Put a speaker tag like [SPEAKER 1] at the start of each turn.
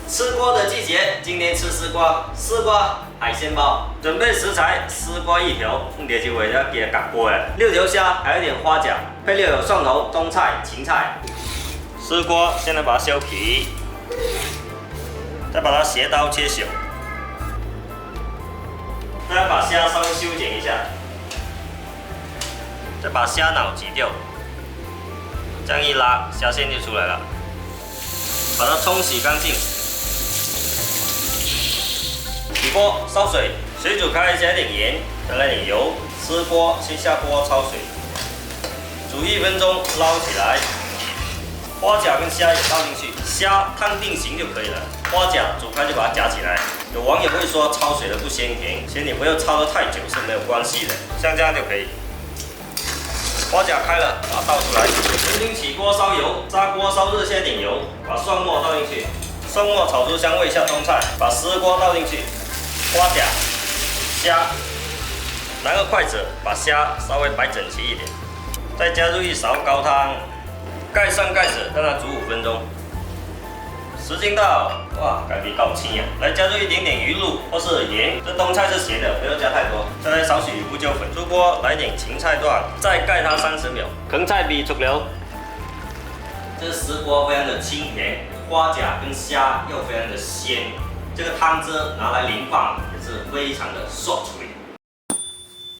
[SPEAKER 1] 吃锅的季节，今天吃丝瓜，丝瓜海鲜包。准备食材：丝瓜1条，用碟机尾要给它夹锅的；6条虾，还有一点花甲，配料有蒜头、冬菜、芹菜。丝瓜先来把它削皮，再把它斜刀切小，再把虾稍微修剪一下，再把虾脑挤掉，这样一拉，虾线就出来了。把它冲洗干净。起锅烧水，水煮开，加一点盐，再来点油。丝瓜先下锅焯水，煮1分钟，捞起来。花甲跟虾也倒进去，虾烫定型就可以了。花甲煮开就把它夹起来。有网友会说焯水的不鲜甜，其实你不要焯得太久是没有关系的，像这样就可以。花甲开了，把它倒出来。重新起锅烧油，炸锅烧热，下点油，把蒜末倒进去，蒜末炒出香味，下冬菜，把丝瓜倒进去，花甲、虾，拿个筷子把虾稍微摆整齐一点，再加入1勺高汤，盖上盖子让它煮5分钟。时间到，哇，感觉够清呀！来加入一点点鱼露或是盐，这冬菜是咸的，不要加太多。再来少许胡椒粉，出锅来点芹菜段，再盖它30秒。芹菜皮出了。这丝瓜非常的清甜，花甲跟虾又非常的鲜，这个汤汁拿来淋饭也是非常的爽脆。